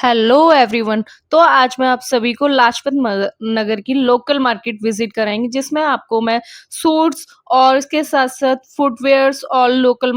Hello everyone. तो आज मैं आप सभी को लाजपत नगर की लोकल मार्केट विजिट कराएंगे जिसमें आपको मैं सूट्स और इसके साथ साथ फुटवेयर्स और लोकल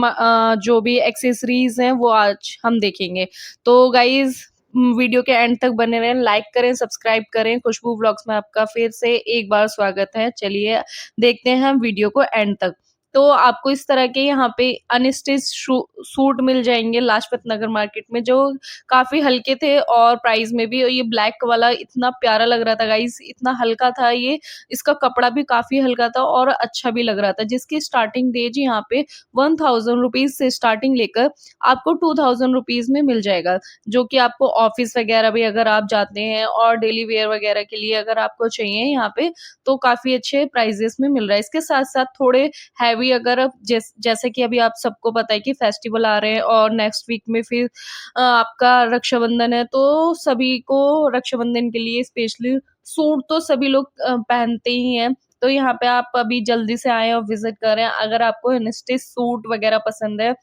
जो भी एक्सेसरीज हैं वो आज हम देखेंगे। तो गाइज वीडियो के एंड तक बने रहें, लाइक करें, सब्सक्राइब करें। खुशबू व्लॉग्स में आपका फिर से एक बार स्वागत है। चलिए देखते हैं हम वीडियो को एंड तक। तो आपको इस तरह के यहाँ पे अनस्टिच सूट मिल जाएंगे लाजपत नगर मार्केट में, जो काफ़ी हल्के थे और प्राइस में भी। और ये ब्लैक वाला इतना प्यारा लग रहा था गाइस, इतना हल्का था ये, इसका कपड़ा भी काफ़ी हल्का था और अच्छा भी लग रहा था, जिसकी स्टार्टिंग रेंज यहाँ पे 1000 रुपीज़ से स्टार्टिंग लेकर आपको 2000 रुपीज़ में मिल जाएगा, जो कि आपको ऑफिस वगैरह भी अगर आप जाते हैं और डेली वेयर वगैरह के लिए अगर आपको चाहिए यहाँ पे, तो काफ़ी अच्छे प्राइजेस में मिल रहा है। इसके साथ-साथ थोड़े हैवी, अगर आप जैसे कि अभी आप सबको पता है कि फेस्टिवल आ रहे हैं और नेक्स्ट वीक में फिर आपका रक्षाबंधन है, तो सभी को रक्षाबंधन के लिए स्पेशली सूट तो सभी लोग पहनते ही हैं। तो यहाँ पे आप अभी जल्दी से आएँ और विज़िट करें अगर आपको अनस्टिच सूट वगैरह पसंद है।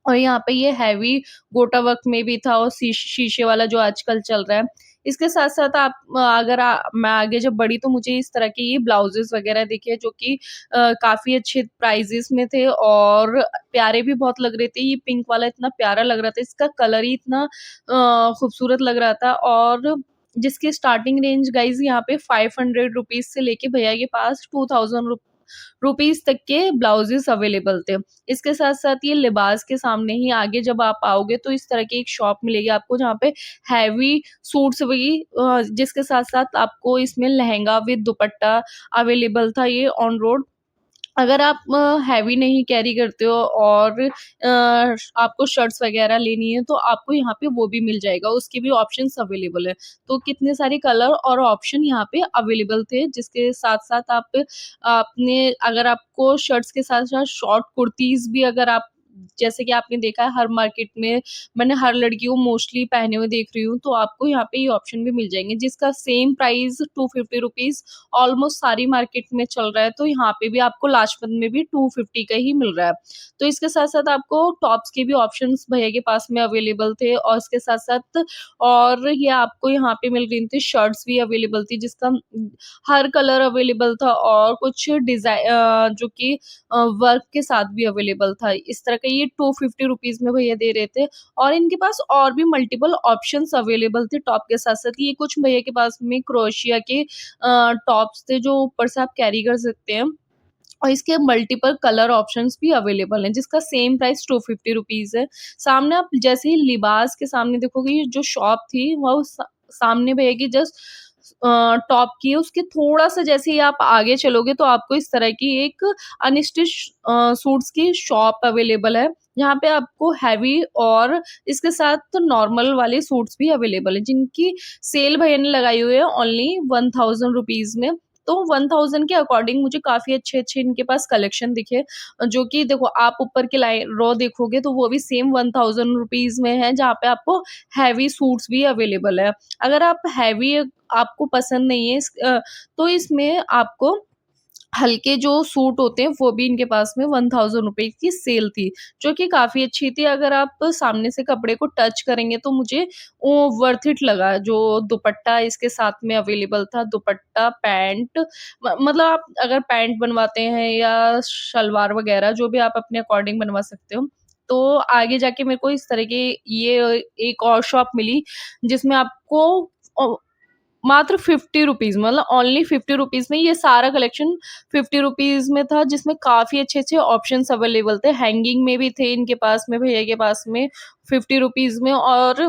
और यहाँ पे ये हैवी गोटा वर्क में भी था और शीशे वाला जो आजकल चल रहा है। इसके साथ-साथ आप अगर मैं आगे जब बढ़ी तो मुझे इस तरह के ये ब्लाउज़ेज़ वगैरह दिखे, जो कि काफ़ी अच्छे प्राइज़ेज़ में थे और प्यारे भी बहुत लग रहे थे। ये पिंक वाला इतना प्यारा लग रहा था, इसका कलर ही इतना खूबसूरत लग रहा था, और जिसकी स्टार्टिंग रेंज गाइज़ यहाँ पे 500 रुपीज़ से लेके भैया के पास 2000 रुपीज़ तक के ब्लाउज़ेज़ अवेलेबल थे। इसके साथ-साथ ये लिबास के सामने ही आगे जब आप आओगे तो इस तरह की एक शॉप मिलेगी आपको, जहाँ पे हैवी सूट्स भी जिसके साथ-साथ आपको इसमें लहंगा विद दुपट्टा अवेलेबल था, ये ऑन रोड। अगर आप हैवी नहीं कैरी करते हो और आपको शर्ट्स वगैरह लेनी है, तो आपको यहाँ पे वो भी मिल जाएगा, उसके भी ऑप्शंस अवेलेबल है। तो कितने सारे कलर और ऑप्शन यहाँ पे अवेलेबल थे, जिसके साथ-साथ आप आपने अगर आपको शर्ट्स के साथ-साथ शॉर्ट कुर्तीज़ भी, अगर आप जैसे कि आपने देखा है हर मार्केट में मैंने हर लड़की को मोस्टली पहने हुए देख रही हूँ, तो आपको यहाँ पे ये ऑप्शन भी मिल जाएँगे, जिसका सेम प्राइस 250 रुपीज़ ऑलमोस्ट सारी मार्केट में चल रहा है। तो यहाँ पे भी आपको लाजपत में भी 250 का ही मिल रहा है। तो इसके साथ-साथ आपको टॉप्स के भी ऑप्शंस भैया के पास में अवेलेबल थे, और इसके साथ-साथ और ये आपको यहाँ पे मिल रही थी, शर्ट्स भी अवेलेबल थी, जिसका हर कलर अवेलेबल था और कुछ जो कि वर्क के साथ भी अवेलेबल था। इस तरह का ये 250 रुपीज़ में भैया दे रहे थे, और इनके पास और भी मल्टीपल ऑप्शंस अवेलेबल थे टॉप के साथ-साथ। ये कुछ भैया के पास में क्रोशिया के टॉप्स थे, जो ऊपर से आप कैरी कर सकते हैं, और इसके मल्टीपल कलर ऑप्शंस भी अवेलेबल हैं, जिसका सेम प्राइस 250 रुपीज़ है। सामने आप जैसे ही लिबास के सामने देखोगे, ये जो शॉप थी वो सामने भैया की जस्ट टॉप की है, उसके थोड़ा-सा जैसे ही आप आगे चलोगे तो आपको इस तरह की एक अनस्टिच सूट्स की शॉप अवेलेबल है, जहाँ पे आपको हैवी और इसके साथ नॉर्मल वाले सूट्स भी अवेलेबल हैं, जिनकी सेल भैया ने लगाई हुई है ओनली 1000 रुपीज़ में। तो 1000 के अकॉर्डिंग मुझे काफ़ी अच्छे-अच्छे इनके पास कलेक्शन दिखे, जो कि देखो आप ऊपर की रो देखोगे तो वो भी सेम 1000 रुपीज़ में है, जहाँ पे आपको हैवी सूट्स भी अवेलेबल है। अगर आप हैवी आपको पसंद नहीं है तो इसमें आपको हल्के जो सूट होते हैं वो भी इनके पास में 1000 रुपए की सेल थी, जो कि काफ़ी अच्छी थी। अगर आप सामने से कपड़े को टच करेंगे तो मुझे वो वर्थ इट लगा। जो दुपट्टा इसके साथ में अवेलेबल था, दुपट्टा, पैंट, मतलब आप अगर पैंट बनवाते हैं या शलवार वगैरह जो भी आप अपने अकॉर्डिंग बनवा सकते हो। तो आगे जाके मेरे को इस तरह के ये एक और शॉप मिली, जिसमें आपको अ मात्र 50 रुपीज़, मतलब ओनली 50 रुपीज़ में ये सारा कलेक्शन 50 रुपीज़ में था, जिसमें काफ़ी अच्छे-अच्छे ऑप्शंस अवेलेबल थे। हैंगिंग में भी थे इनके पास में, भैया के पास में 50 रुपीज़ में। और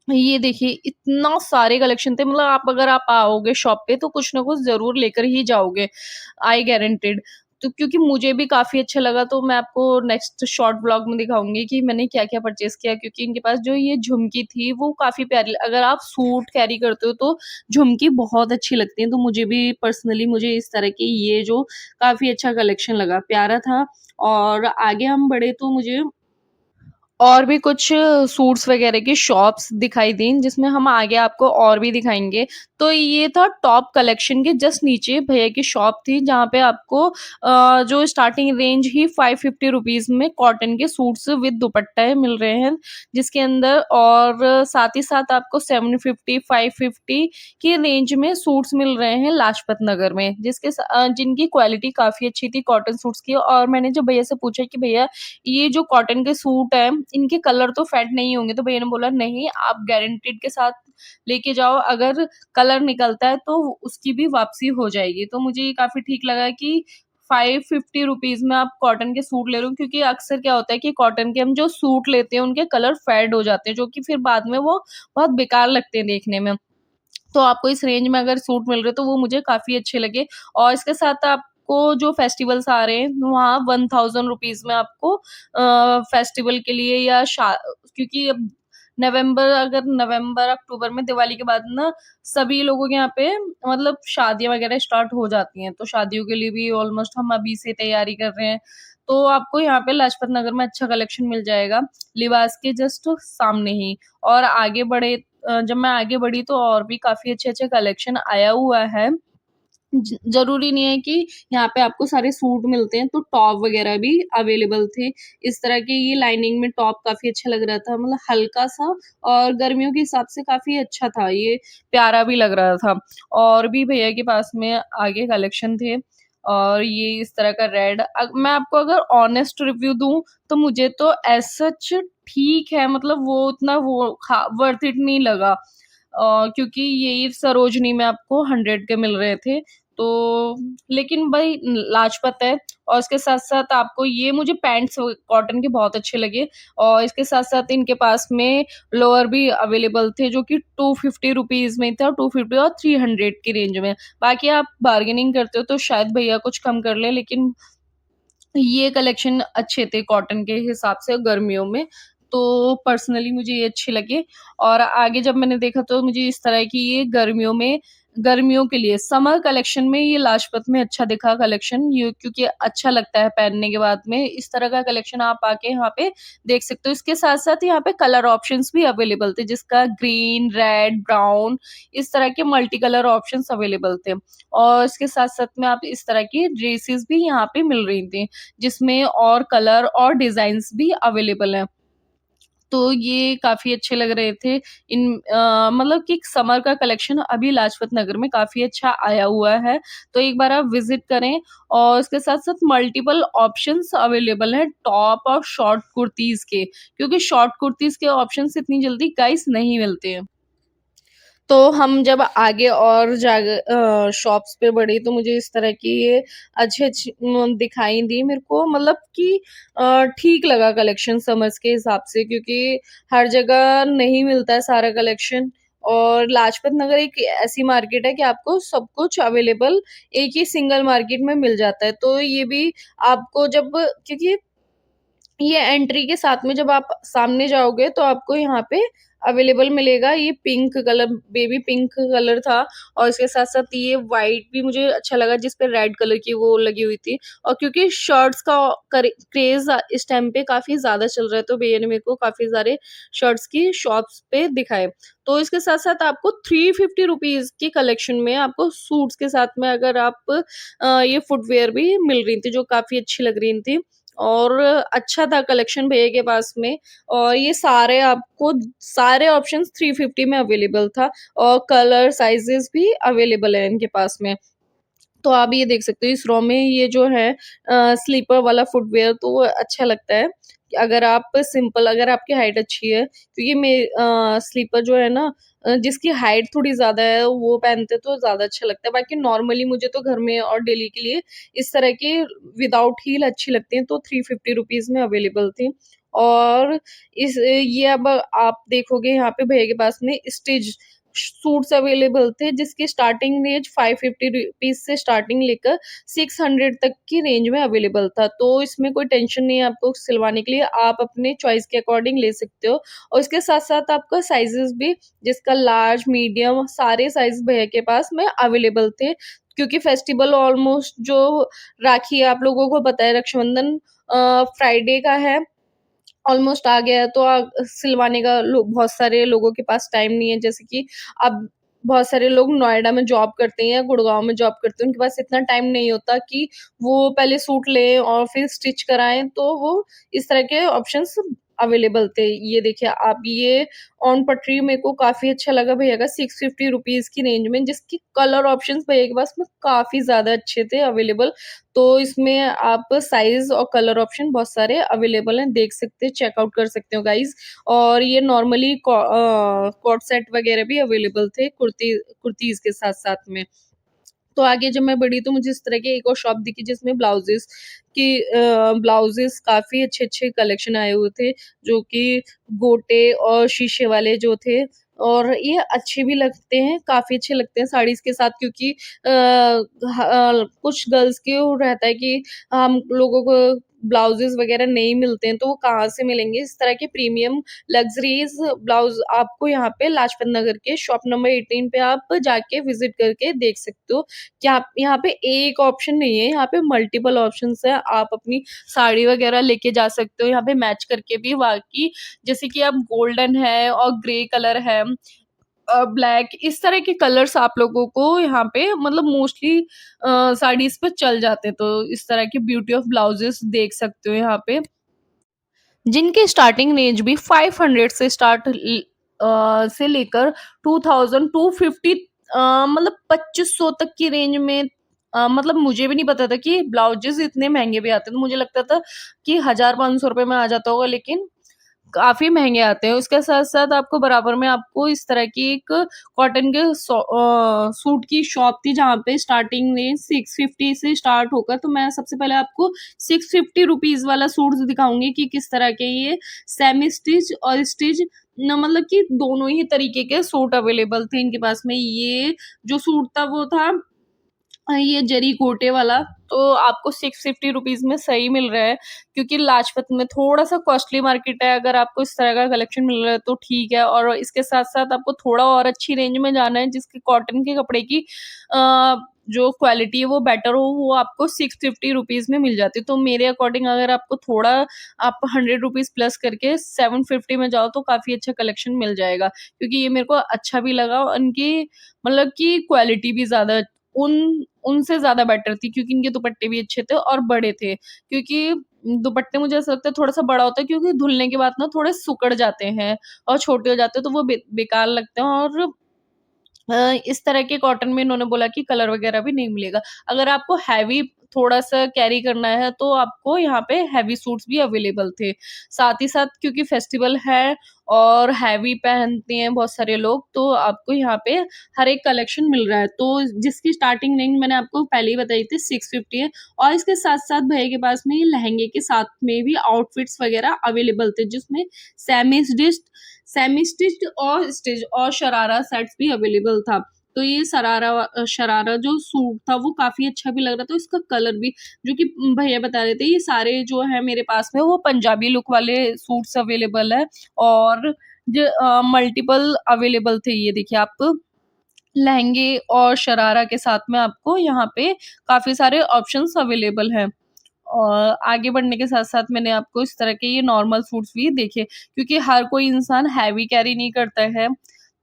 ये देखिए इतना सारे कलेक्शन थे, मतलब आप अगर आप आओगे शॉप पे तो कुछ ना कुछ ज़रूर लेकर ही जाओगे, आई गारंटीड। तो क्योंकि मुझे भी काफ़ी अच्छा लगा, तो मैं आपको नेक्स्ट शॉर्ट व्लॉग में दिखाऊँगी कि मैंने क्या-क्या परचेज़ किया, क्योंकि इनके पास जो ये झुमकी थी वो काफ़ी प्यारी, अगर आप सूट कैरी करते हो तो झुमकी बहुत अच्छी लगती है, तो मुझे भी पर्सनली मुझे इस तरह की ये जो काफ़ी अच्छा कलेक्शन लगा, प्यारा था। और आगे हम बढ़े तो मुझे और भी कुछ सूट्स वगैरह की शॉप्स दिखाई दीं, जिसमें हम आगे आपको और भी दिखाएँगे। तो ये था टॉप कलेक्शन के जस्ट नीचे भैया की शॉप थी, जहाँ पे आपको जो स्टार्टिंग रेंज ही ₹550 में कॉटन के सूट्स विद दुपट्टा मिल रहे हैं, जिसके अंदर और साथ ही साथ आपको 750, 550 की रेंज में सूट्स मिल रहे हैं लाजपत नगर में, जिनकी क्वालिटी काफ़ी अच्छी थी कॉटन सूट्स की। और मैंने जब भैया से पूछा कि भैया ये जो कॉटन के सूट हैं, इनके कलर तो फेड नहीं होंगे? तो भैया ने बोला नहीं, आप गारंटीड के साथ लेके जाओ, अगर कलर निकलता है तो उसकी भी वापसी हो जाएगी। तो मुझे ये काफ़ी ठीक लगा कि ₹550 में आप कॉटन के सूट ले रहे हो, क्योंकि अक्सर क्या होता है कि कॉटन के हम जो सूट लेते हैं, उनके कलर फेड हो जाते हैं, जो कि फिर बाद में वो बहुत बेकार लगते हैं देखने में। तो आपको इस रेंज में अगर सूट मिल रहे हैं तो वो मुझे काफ़ी अच्छे लगे। और इसके साथ आपको जो फेस्टिवल्स आ रहे हैं वहाँ ₹1000 में आपको फेस्टिवल के लिए या शा क्योंकि अब नवंबर अक्टूबर में दिवाली के बाद ना सभी लोगों के यहाँ पे मतलब शादियाँ वगैरह स्टार्ट हो जाती हैं। तो शादियों के लिए भी ऑलमोस्ट हम अभी से तैयारी कर रहे हैं। तो आपको यहाँ पे लाजपत नगर में अच्छा कलेक्शन मिल जाएगा, लिबास के जस्ट सामने ही। और आगे जब मैं आगे बढ़ी तो और भी काफ़ी अच्छे-अच्छे कलेक्शन आया हुआ है। ज़रूरी नहीं है कि यहाँ पे आपको सारे सूट मिलते हैं, तो टॉप वग़ैरह भी अवेलेबल थे। इस तरह के ये लाइनिंग में टॉप काफ़ी अच्छा लग रहा था, मतलब हल्का-सा और गर्मियों के हिसाब से काफ़ी अच्छा था, ये प्यारा भी लग रहा था। और भी भैया के पास में आगे कलेक्शन थे और ये इस तरह का रेड मैं आपको अगर ऑनेस्ट रिव्यू दूँ, तो मुझे तो एज़ सच ठीक है, मतलब वो उतना वो वर्थ इट नहीं लगा। क्योंकि यही सरोजनी में आपको 100 के मिल रहे थे। तो लेकिन भाई लाजपत है और इसके साथ-साथ आपको ये मुझे पैंट्स कॉटन के बहुत अच्छे लगे और इसके साथ-साथ इनके पास में लोअर भी अवेलेबल थे जो कि ₹250 में था, 250 और 300 की रेंज में। बाकी आप बार्गेनिंग करते हो तो शायद भैया कुछ कम कर लें, लेकिन ये कलेक्शन अच्छे थे कॉटन के हिसाब से गर्मियों में, तो पर्सनली मुझे ये अच्छे लगे। और आगे जब मैंने देखा तो मुझे इस तरह की ये गर्मियों के लिए समर कलेक्शन में ये लाजपत में अच्छा दिखा कलेक्शन, ये क्योंकि अच्छा लगता है पहनने के बाद में। इस तरह का कलेक्शन आप आके यहाँ पे देख सकते हो। इसके साथ-साथ यहाँ पे कलर ऑप्शंस भी अवेलेबल थे, जिसका ग्रीन, रेड, ब्राउन इस तरह के मल्टी कलर ऑप्शंस अवेलेबल थे। और इसके साथ-साथ में आप इस तरह की ड्रेसेस भी यहाँ पे मिल रही थी। जिसमें और कलर और डिज़ाइन्स भी अवेलेबल हैं। तो ये काफ़ी अच्छे लग रहे थे। मतलब कि समर का कलेक्शन अभी लाजपत नगर में काफ़ी अच्छा आया हुआ है। तो एक बार आप विज़िट करें और उसके साथ-साथ मल्टीपल ऑप्शंस अवेलेबल हैं टॉप और शॉर्ट कुर्तीज़ के, क्योंकि शॉर्ट कुर्तीज़ के ऑप्शंस इतनी जल्दी गाइस नहीं मिलते हैं। तो हम जब आगे और शॉप्स पे बढ़े तो मुझे इस तरह की ये अच्छी-अच्छी दिखाई दी मेरे को, मतलब कि ठीक लगा कलेक्शन समर्स के हिसाब से, क्योंकि हर जगह नहीं मिलता है सारा कलेक्शन। और लाजपत नगर एक ऐसी मार्केट है कि आपको सब कुछ अवेलेबल एक ही सिंगल मार्केट में मिल जाता है। तो ये भी आपको जब क्योंकि ये एंट्री के साथ में जब आप सामने जाओगे तो आपको यहाँ पे अवेलेबल मिलेगा। ये pink colour, baby pink colour था और इसके साथ-साथ ये व्हाइट भी मुझे अच्छा लगा जिस पे रेड कलर की वो लगी हुई थी। और क्योंकि शर्ट्स का क्रेज़ इस टाइम पे काफ़ी ज़्यादा चल रहा है, तो भैया ने मेरे को काफ़ी सारे शर्ट्स की शॉप्स पे दिखाए। तो इसके साथ-साथ आपको ₹350 की कलेक्शन में आपको सूट्स के साथ में अगर आप ये फुटवियर भी मिल रही थी जो काफ़ी अच्छी लग रही थी। और अच्छा था कलेक्शन भैया के पास में। और ये सारे ऑप्शंस 350 में अवेलेबल था और कलर साइज़ेज़ भी अवेलेबल है इनके पास में। तो आप ये देख सकते हो इस रो में ये जो है स्लीपर वाला फुटवियर तो वो अच्छा लगता है। अगर आपकी हाइट अच्छी है, क्योंकि स्लीपर जो है ना जिसकी हाइट थोड़ी ज़्यादा है वो पहनते तो ज़्यादा अच्छा लगता है। बाकी नॉर्मली मुझे तो घर में और डेली के लिए इस तरह के विदाउट हील अच्छी लगती हैं, तो ₹350 में अवेलेबल थी। और ये अब आप देखोगे यहाँ पे भैया के पास में स्टिच सूट्स अवेलेबल थे जिसकी स्टार्टिंग रेंज ₹550 से स्टार्टिंग लेकर 600 तक की रेंज में अवेलेबल था। तो इसमें कोई टेंशन नहीं है आपको सिलवाने के लिए, आप अपने चॉइस के अकॉर्डिंग ले सकते हो। और इसके साथ-साथ आपका साइज़ेज़ भी जिसका लार्ज, मीडियम सारे साइज़ भैया के पास में अवेलेबल थे। क्योंकि फेस्टिवल ऑलमोस्ट जो राखी है आप लोगों को पता है, रक्षाबंधन फ्राइडे का है। ऑलमोस्ट आ गया है, तो सिलवाने का बहुत सारे लोगों के पास टाइम नहीं है। जैसे कि अब बहुत सारे लोग नोएडा में जॉब करते हैं या गुड़गाँव में जॉब करते हैं, उनके पास इतना टाइम नहीं होता कि वो पहले सूट लें और फिर स्टिच कराएँ, तो वो इस तरह के ऑप्शंस अवेलेबल थे। ये देखिए आप, ये ऑन पटरी मेरे को काफ़ी अच्छा लगा भैया का, 650 रुपीज़ की रेंज में, जिसकी कलर ऑप्शंस भैया के पास में काफ़ी ज़्यादा अच्छे थे अवेलेबल। तो इसमें आप साइज़ और कलर ऑप्शन बहुत सारे अवेलेबल हैं, देख सकते हैं, चेकआउट कर सकते हो गाइज़। और ये नॉर्मली कॉर्ड सेट वगैरह भी अवेलेबल थे कुर्तीज़ के साथ-साथ में। तो आगे जब मैं बढ़ी तो मुझे इस तरह की एक और शॉप दिखी जिसमें ब्लाउज़ेज़ काफ़ी अच्छे-अच्छे कलेक्शन आए हुए थे, जो कि गोटे और शीशे वाले जो थे, और ये अच्छे भी लगते हैं, काफ़ी अच्छे लगते हैं साड़ीज़ के साथ, क्योंकि कुछ गर्ल्स के वो रहता है कि हम लोगों को ब्लाउज़ेज़ वगैरह नहीं मिलते हैं, तो वो कहाँ से मिलेंगे? इस तरह के प्रीमियम लग्ज़रीज़ ब्लाउज़ आपको यहाँ पे लाजपत नगर के शॉप नंबर 18 पे आप जाके विज़िट करके देख सकते हो। क्या आप यहाँ पे एक ऑप्शन नहीं है, यहाँ पे मल्टीपल ऑप्शंस हैं। आप अपनी साड़ी वगैरह लेके जा सकते हो, यहाँ पे मैच करके भी, बाकी जैसे कि अब गोल्डन है और ग्रे कलर है, ब्लैक, इस तरह के कलर्स आप लोगों को यहाँ पे मतलब मोस्टली साड़ीज़ पे चल जाते हैं। तो इस तरह की ब्यूटी ऑफ ब्लाउज़ेज़ देख सकते हो यहाँ पे। जिनकी स्टार्टिंग रेंज भी 500 से से लेकर 2000 250 मतलब 2500 तक की रेंज में, मतलब मुझे भी नहीं पता था कि ब्लाउजेज़ इतने महँगे भी आते हैं। तो मुझे लगता था कि 1000-500 रुपए में आ जाता होगा, लेकिन काफ़ी महँगे आते हैं। उसके साथ-साथ आपको बराबर में आपको इस तरह की एक कॉटन के सूट की शॉप थी, जहाँ पे स्टार्टिंग रेंज 650 से स्टार्ट होकर, तो मैं सबसे पहले आपको 650 रुपीज़ वाला सूट्स दिखाऊँगी कि किस तरह के ये सेमी स्टिच और स्टिच न, मतलब कि दोनों ही तरीके के सूट अवेलेबल थे इनके पास में। ये जो सूट था वो था ये जरी गोटे वाला, तो आपको 650 रुपीज़ में सही मिल रहा है, क्योंकि लाजपत में थोड़ा-सा कॉस्टली मार्केट है। अगर आपको इस तरह का कलेक्शन मिल रहा है तो ठीक है, और इसके साथ-साथ आपको थोड़ा और अच्छी रेंज में जाना है, जिसके कॉटन के कपड़े की जो क्वालिटी है वो बेटर हो, वो आपको 650 रुपीज़ में मिल जाती है। तो मेरे अकॉर्डिंग अगर आपको थोड़ा, आप 100 रुपीज़ प्लस करके 750 में जाओ तो काफ़ी अच्छा कलेक्शन मिल जाएगा। क्योंकि ये मेरे को अच्छा भी लगा, और इनकी मतलब कि क्वालिटी भी ज़्यादा उनसे ज़्यादा बेटर थी, क्योंकि इनके दुपट्टे भी अच्छे थे और बड़े थे। क्योंकि दुपट्टे मुझे ऐसा लगता है थोड़ा-सा बड़ा होता है, क्योंकि धुलने के बाद ना थोड़े सिकुड़ जाते हैं और छोटे हो जाते हैं, तो वो बेकार लगते हैं। और इस तरह के कॉटन में इन्होंने बोला कि कलर वगैरह भी नहीं मिलेगा। अगर आपको हैवी थोड़ा-सा कैरी करना है, तो आपको यहाँ पे हैवी सूट्स भी अवेलेबल थे। साथ ही साथ क्योंकि फेस्टिवल है और हैवी पहनते हैं बहुत सारे लोग, तो आपको यहाँ पे हर एक कलेक्शन मिल रहा है। तो जिसकी स्टार्टिंग रेंज मैंने आपको पहले ही बताई थी, 650 है, और इसके साथ-साथ भैया के पास में ये लहंगे के साथ में भी आउटफिट्स वगैरह अवेलेबल थे, जिसमें सेमी स्टिच्ड सेमी स्टिच्ड और स्टिच और शरारा सेट्स भी अवेलेबल था। तो ये शरारा जो सूट था वो काफ़ी अच्छा भी लग रहा था, इसका कलर भी, जो कि भैया बता रहे थे, ये सारे जो है मेरे पास में वो पंजाबी लुक वाले सूट्स अवेलेबल है, और मल्टीपल अवेलेबल थे। ये देखिए आप, लहंगे और शरारा के साथ में आपको यहाँ पे काफ़ी सारे ऑप्शंस अवेलेबल हैं। और आगे बढ़ने के साथ-साथ मैंने आपको इस तरह के ये नॉर्मल सूट्स भी देखे, क्योंकि हर कोई इंसान हैवी कैरी नहीं करता है।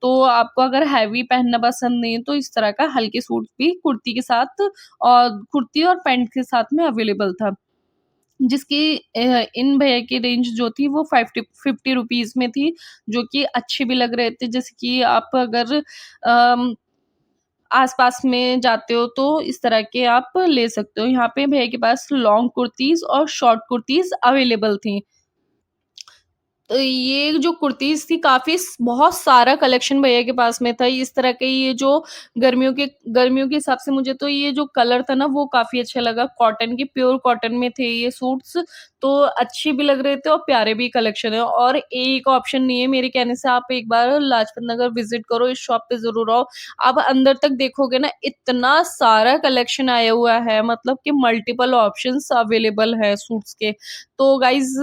तो आपको अगर हैवी पहनना पसंद नहीं है, तो इस तरह का हल्के सूट भी कुर्ती के साथ, और कुर्ती और पैंट के साथ में अवेलेबल था। जिसकी इन भैया की रेंज जो थी वो 50 रुपीज़ में थी, जो कि अच्छे भी लग रहे थे। जैसे कि आप अगर अम आस-पास में जाते हो तो इस तरह के आप ले सकते हो। यहाँ पे भैया के पास लॉन्ग कुर्तीज़ और शॉर्ट कुर्तीज़ अवेलेबल थी। तो ये जो कुर्तीज़ थी, काफ़ी स बहुत सारा कलेक्शन भैया के पास में था। इस तरह के ये जो गर्मियों के हिसाब से मुझे तो ये जो कलर था ना वो काफ़ी अच्छा लगा। कॉटन के, प्योर कॉटन में थे ये सूट्स, तो अच्छे भी लग रहे थे और प्यारे भी कलेक्शन है। और एक ऑप्शन नहीं है मेरे कहने से, आप एक बार लाजपत नगर विज़िट करो, इस शॉप पे ज़रूर आओ। आप अंदर तक देखोगे ना, इतना सारा कलेक्शन आया हुआ है, मतलब कि मल्टीपल ऑप्शंस अवेलेबल है सूट्स के। तो गाइज़,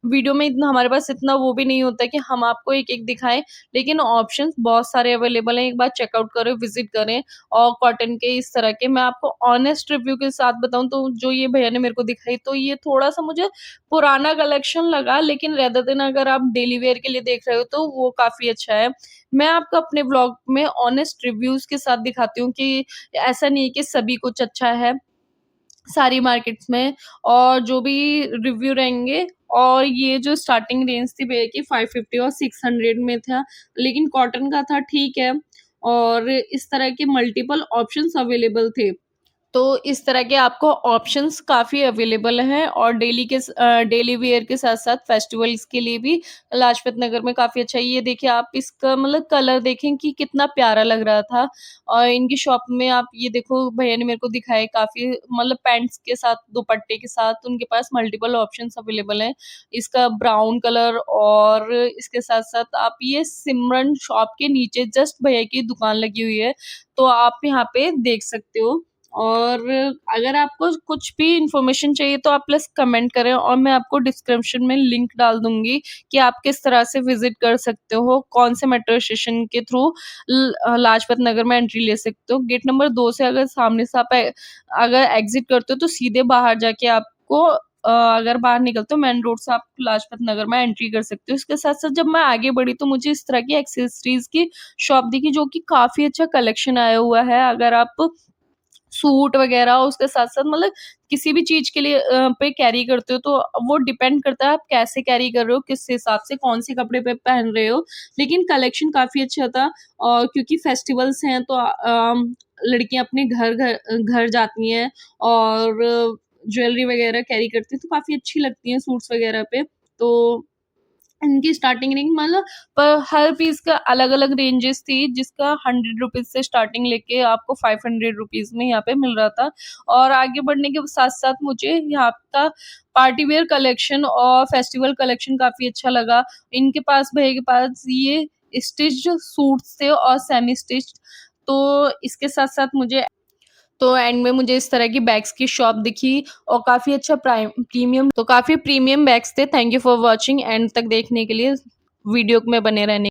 वीडियो में इतना हमारे पास इतना इतना वो भी नहीं होता कि हम आपको एक-एक दिखाएँ, लेकिन ऑप्शंस बहुत सारे अवेलेबल हैं, एक बार चेकआउट करें, विज़िट करें। और कॉटन के इस तरह के मैं आपको ऑनेस्ट रिव्यू के साथ बताऊँ तो जो ये भैया ने मेरे को दिखाई तो ये थोड़ा-सा मुझे पुराना कलेक्शन लगा, लेकिन रेदर देन अगर आप डेली वियर के लिए देख रहे हो तो वो काफ़ी अच्छा है। मैं आपको अपने व्लॉग में ऑनेस्ट रिव्यूज़ के साथ दिखाती हूँ कि ऐसा नहीं है कि सभी कुछ अच्छा है। सारी मार्केट्स में और जो भी रिव्यू रहेंगे और ये जो स्टार्टिंग रेंज थी भैया की 550 और 600 में था, लेकिन कॉटन का था ठीक है और इस तरह के मल्टीपल ऑप्शंस अवेलेबल थे। तो इस तरह के आपको ऑप्शंस काफ़ी अवेलेबल हैं और डेली वियर के साथ-साथ फेस्टिवल्स के लिए भी लाजपत नगर में काफ़ी अच्छा है। ये देखिए आप इसका मतलब कलर देखें कि कितना प्यारा लग रहा था और इनकी शॉप में आप ये देखो भैया ने मेरे को दिखाए काफ़ी मतलब पैंट्स के साथ, दुपट्टे के साथ उनके पास मल्टीपल ऑप्शंस अवेलेबल हैं। इसका ब्राउन कलर और इसके साथ-साथ आप ये सिमरन शॉप के नीचे जस्ट भैया की दुकान लगी हुई है, तो आप यहाँ पे देख सकते हो। और अगर आपको कुछ भी इन्फॉर्मेशन चाहिए तो आप प्लीज़ कमेंट करें और मैं आपको डिस्क्रिप्शन में लिंक डाल दूँगी कि आप किस तरह से विज़िट कर सकते हो, कौन से मेट्रो स्टेशन के थ्रू लाजपत नगर में एंट्री ले सकते हो। गेट नंबर 2 से अगर सामने से आप अगर एग्ज़िट करते हो तो सीधे बाहर जाके आपको अगर बाहर निकलते हो मेन रोड से आप लाजपत नगर में एंट्री कर सकते हो। इसके साथ-साथ जब मैं आगे बढ़ी तो मुझे इस तरह की एक्सेसरीज़ की शॉप दिखी जो कि काफ़ी अच्छा कलेक्शन आया हुआ है। अगर आप सूट वगैरह उसके साथ-साथ मतलब किसी भी चीज़ के लिए पे कैरी करते हो तो वो डिपेंड करता है आप कैसे कैरी कर रहे हो, किस हिसाब से कौन-से कपड़े पे पहन रहे हो। लेकिन कलेक्शन काफ़ी अच्छा था और क्योंकि फेस्टिवल्स हैं तो लड़कियाँ अपने घर जाती हैं और ज्वेलरी वगैरह कैरी करती हैं तो काफ़ी अच्छी लगती हैं सूट्स वगैरह पे। तो इनकी स्टार्टिंग रेंज मतलब हर पीस का अलग-अलग रेंजेस थी जिसका ₹100 से स्टार्टिंग लेके आपको ₹500 में यहाँ पे मिल रहा था। और आगे बढ़ने के साथ-साथ मुझे यहाँ का पार्टी वियर कलेक्शन और फेस्टिवल कलेक्शन काफ़ी अच्छा लगा। इनके पास भैया के पास ये स्टिच्ड सूट्स थे और सेमी स्टिच्ड तो इसके साथ-साथ मुझे तो एंड में मुझे इस तरह की बैग्स की शॉप दिखी और काफ़ी अच्छा काफ़ी प्रीमियम बैग्स थे। Thank you for watching and तक देखने के लिए, वीडियो में बने रहने